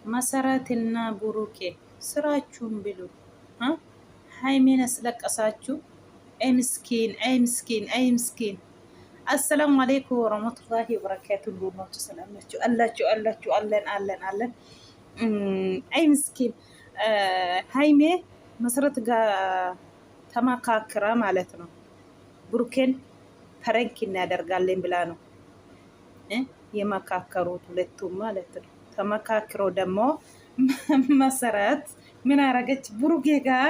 መሰረትና ብሩኬ ስራችሁን ብሉ። ሃይሜን አስለቀሳችሁ። አይ ምስኪን አይ ምስኪን አይ ምስኪን። አሰላሙ አለይኩም ወራህመቱላሂ ወበረካቱ። ሉማቱ ሰላማችሁ አላችሁ አለን። አይ ምስኪን ሃይሜ መሰረት ጋር ተመካክራ ማለት ነው ብሩኬን ፕራንክ እናደርጋለን ብላ ነው የመካከሩት ሁለቱም ማለት ነው። ተመካክሮ ደግሞ መሰረት ምን አረገች? ብሩኬ ጋር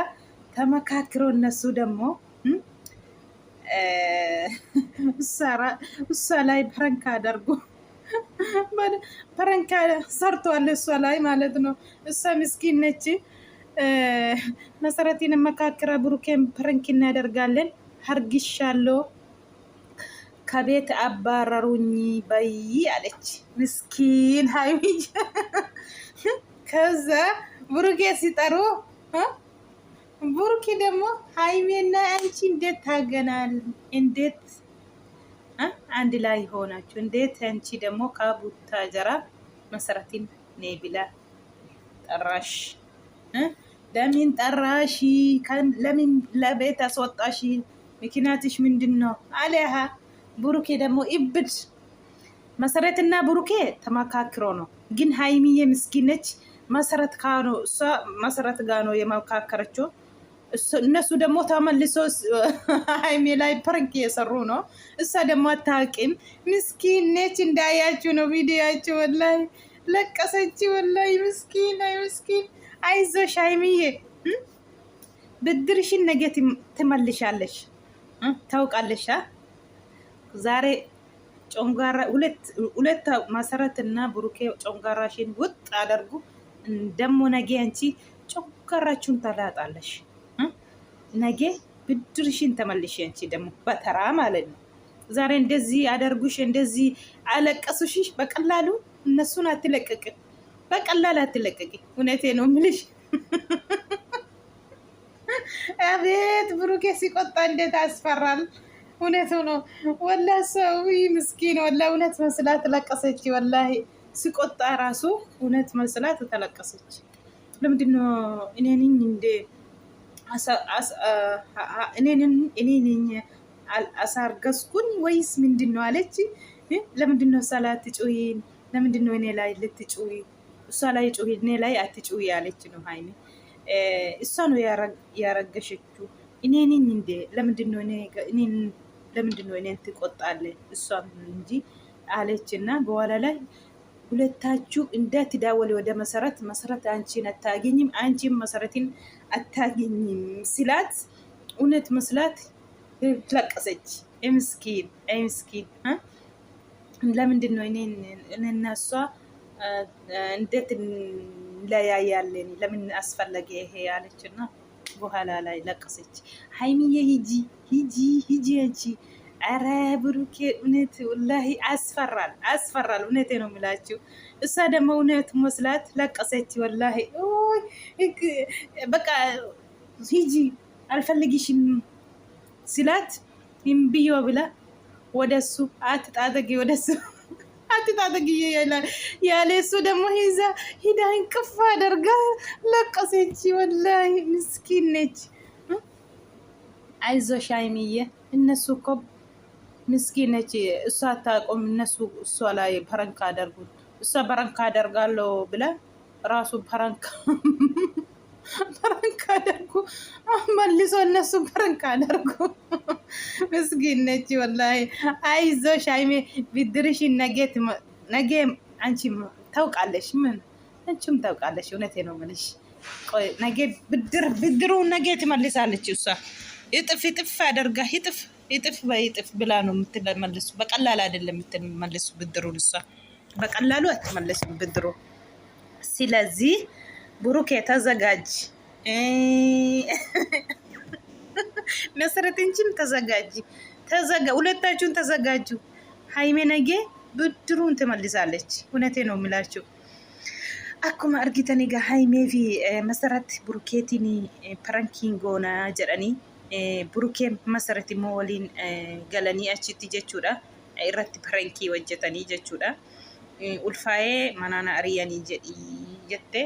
ተመካክሮ እነሱ ደግሞ እሷ ላይ ፕራንክ አደርጉ። ፕራንክ ሰርቷል እሷ ላይ ማለት ነው። እሷ ምስኪን ነች። መሰረትን መካከራ ብሩኬን ፕራንክ እናደርጋለን ሀርግሻለሁ ከቤት አባረሩኝ በይ አለች። ምስኪን ሃይሚ። ከዛ ብሩኬ ሲጠሩ ብሩኬ ደግሞ ሃይሜና አንቺ እንዴት ታገናል? እንዴት አንድ ላይ ሆናችሁ? እንዴት አንቺ ደግሞ ከቡታጀራ መሰረትን ነይ ብላ ጠራሽ? ለምን ጠራሽ? ለምን ለቤት አስወጣሽ? ምክንያትሽ ምንድን ነው አለሃ። ብሩኬ ደግሞ ኢብድ። መሰረትና ብሩኬ ተመካክሮ ነው፣ ግን ሃይሚዬ ምስኪነች። መሰረት ጋር ነው እሷ መሰረት ጋር ነው የመካከረችው። እነሱ ደግሞ ተመልሶ ሃይሚ ላይ ፕራንክ እየሰሩ ነው። እሷ ደግሞ አታውቅም፣ ምስኪነች። እንዳያችሁ ነው ቪዲዮአችሁ። ወላሂ ለቀሰች። ወላሂ ምስኪን። አይ ምስኪን። አይዞሽ ሃይሚዬ፣ ብድርሽን ነገ ትመልሻለሽ። ታውቃለሽ። ዛሬ ጮንጋራ ሁለት መሰረትና ብሩኬ ጮንጋራሽን ውጥ አደርጉ። ደሞ ነገ አንቺ ጮንጋራችሁን ተላጣለሽ። ነገ ብድርሽን ተመልሽ አንቺ ደግሞ በተራ ማለት ነው። ዛሬ እንደዚህ አደርጉሽ፣ እንደዚህ አለቀሱሽ። በቀላሉ እነሱን አትለቀቂ፣ በቀላሉ አትለቀቂ። እውነቴ ነው የምልሽ። አቤት ብሩኬ ሲቆጣ እንዴት አስፈራል! እውነቱ ነው ወላሂ። ሰው ምስኪን ወላሂ እውነት መስላት ተለቀሰች። ወላሂ ሲቆጣ ራሱ እውነት መስላት ተለቀሰች። ለምንድነው እኔ ነኝ እንደ እኔ ነኝ አሳርገዝኩኝ ወይስ ምንድነው አለች። ለምንድነው ሰላት ጩሂን? ለምንድነው እኔ ላይ ልትጩሂ? እሷ ላይ ጩሂ እኔ ላይ አትጩሂ ያለች ነው ሃይሚ። እሷ ነው ያረገሸችው። እኔ ነኝ እንደ ለምንድነው እኔን ትቆጣለህ? እሷም እንጂ አለችና በኋላ ላይ ሁለታችሁ እንዳትዳወል ወደ መሰረት አንቺን አታገኝም፣ አንቺም መሰረትን አታገኝም ሲላት እውነት መስላት ለቀሰች። ምስኪን አይ ምስኪን። ለምንድነው እኔና እሷ እንዴት እንለያያለን? ለምን አስፈለገ ይሄ ያለችና በኋላ ላይ ለቀሰች። ሃይሚዬ ሂጂ አንቺ። አረ ብሩኬ እውነት ወላሂ አስፈራል። እውነቴ ነው የምላችሁ። እሷ ደግሞ እውነት መስላት ለቀሰች። ወላሂ በቃ ሂጂ አልፈልግሽም ሲላት እምቢዮ ብላ ወደሱ አትጣጠቂ፣ ወደሱ አትጣጠቂ ያለ እሱ ደግሞ ሂዳ እንቅፍ አደርጋ ለቀሰች። ወላሂ ምስኪን ነች። አይዞሽ ሃይሚዬ። እነሱ እኮ ምስኪን ነች። እሷ አታውቁም። እነሱ እሷ ላይ ፕራንክ አደርጉት። እሷ ፕራንክ አደርጋለሁ ብላ ራሱ ፕራንክ አደርጉ መልሶ እነሱ ፕራንክ አደርጉ። ምስኪን ነች ወላሂ። አይዞሽ ሃይሜ፣ ብድርሽን ነገ አንቺ ታውቃለሽ። አንቺም ታውቃለሽ። እውነቴ ነው የምልሽ። ቆይ ነገ ብድሩ ነገ ትመልሳለች እሷ። እጥፍ አደርጋ እጥፍ በእጥፍ ብላ ነው የምትመልሱ። በቀላል አይደለም የምትመልሱ ብድሩን። እሷ በቀላሉ አትመልስም ብድሩ። ስለዚህ ብሩኬ ተዘጋጅ፣ መሰረትንችን ሁለታችሁን ተዘጋጁ። ሃይሜ ነገ ብድሩን ትመልሳለች። እውነቴ ነው የምላችሁ። አኩማ አርጊተኒ ጋ ሃይሜ ፊ መሰረት ብሩኬቲኒ ፕራንኪንጎና ጀረኒ ብሩኬ መሰረት ሞ ወሊን ገለኒ አቺቲ ጀቹዳ irratti pirankii hojjetanii jechuudha. Ulfaa'ee manana ariyanii jedhi jettee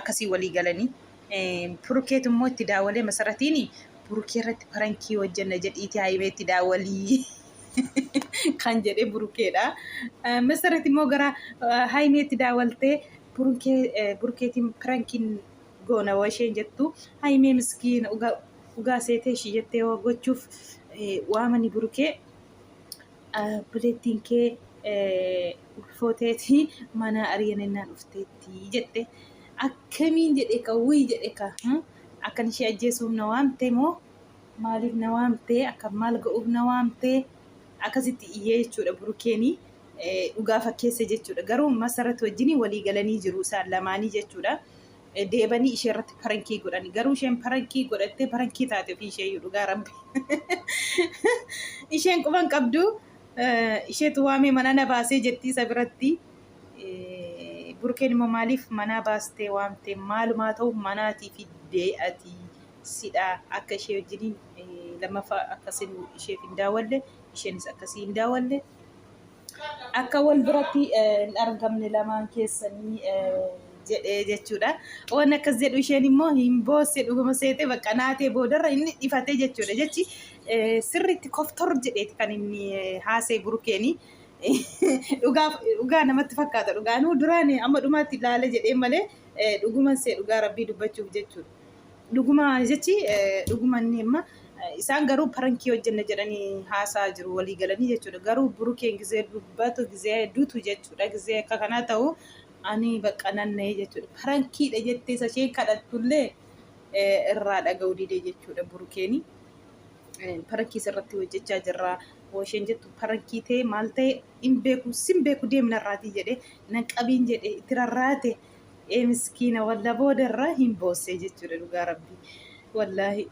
akkasii walii galanii burukeetu immoo itti daawwalee masaratiin burukee irratti parankii hojjenna jedhiiti haayimee itti daawwalii kan jedhee burukeedha. Masarat immoo gara haayimee itti daawwaltee burukeetiin parankiin goona washeen jettu haayimee miskiina ugaa seetee ishii jettee gochuuf waamani burukee buleettiin kee ulfooteetii mana ariyanennaan dhufteetti jette akkamiin jedhe ka wuyi jedhe ka akkan ishee ajjeesuuf na waamte moo maaliif na waamte akka maal ga'uuf na waamte akkasitti iyyee jechuudha burukeenii dhugaa fakkeessa jechuudha garuu masarat wajjin walii galanii jiru isaan lamaanii jechuudha. Deebanii ishee irratti parankii godhani garuu isheen parankii godhattee parankii taate ofii ishee dhugaa rabbi isheen quban qabdu isheetu waamee mana na baasee jettii isa biratti burukeen immoo maaliif mana baastee waamte maalumaa ta'u manaatii fiddee ati sidhaa akka ishee wajjin lammaffaa akkasiin isheef hin daawwalle isheenis akkasii hin daawwalle akka wal biratti hin argamne lamaan keessanii jedhee jechuudha. Waan akkas jedhu isheen immoo hin boosse dhuguma seete bakka naatee boodarra inni dhifatee jechuudha jechi sirriitti koftor jedheeti kan inni haasee burukeeni. Dhugaa namatti fakkaata dhugaanuu duraan amma dhumaatti ilaale jedhee malee dhuguman see dhugaa rabbii dubbachuuf jechuudha. Dhuguma jechi dhuguma inni amma isaan garuu parankii hojjenna jedhanii haasaa jiru walii galanii jechuudha. Garuu burukeen gizee dubbatu gizee duutu jechuudha. Gizee akka kanaa ta'u ani bakka nanna'ee jechuudha. Parankiidha jettee isheen kadhattullee irraa dhaga'uu didee jechuudha burukeeni. Parankii irratti hojjechaa jirra. Isheen jettu parankii ta'e maal ta'e hin beeku sin beeku deemna irraatii jedhee naqabiin jedhee itti rarraate miskiina walla boodarra hin boosse jechuudha dhugaa rabbii. Wallahi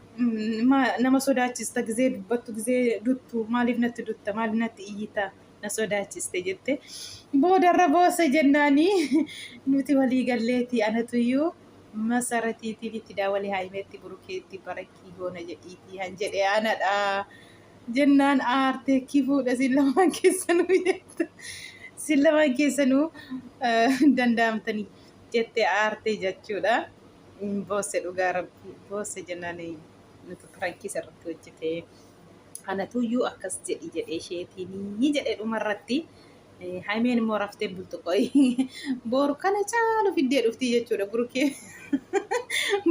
nama sodaachista gizee dubbattu gizee duttu maaliif natti dutta maaliif natti iyyita na sodaachiste jette boodarra boosse jennaanii nuti walii galleeti anatuyyuu masaratiitiin itti daawwalee haayimeetti burukeetti parankii goona jedhiitii han jedhee anadha jennaan aartee kifuudha sin lamaan keessanuu jette sin lamaan keessanuu danda'amtanii jette aartee jechuudha. Boosse dhugaa rabbii boosse jennaanii nuti parankii irratti hojjetee anatuyyuu akkas jedhee isheetiin jedhee dhumarratti haayimeen immoo raftee bultu qoyi boru kana caalu fiddee dhuftii jechuudha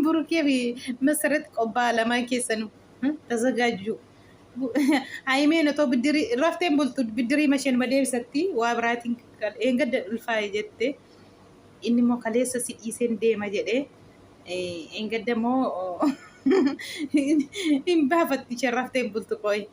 burukee fi masarat qobbaa lamaan keessanuu tazagaajju haayimeen otoo biddirii rafteen bultu biddirii masheen madeebisatti waa biraatiin eengadda ulfaa'e jette inni immoo kaleessa si dhiiseen deema jedhee engaddamoo hin baafatti isheen raftee bultu qoyi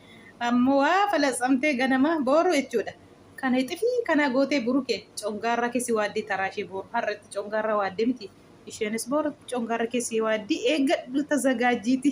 ammoo waa falassamtee ganama boru jechuudha. Kana ixifii kana gootee buruke congaarra keessi waaddii taraashee boru har'atti congaarra waaddee miti isheenis boru congaarra keessi waaddii eeggadhu tazagaajjiiti.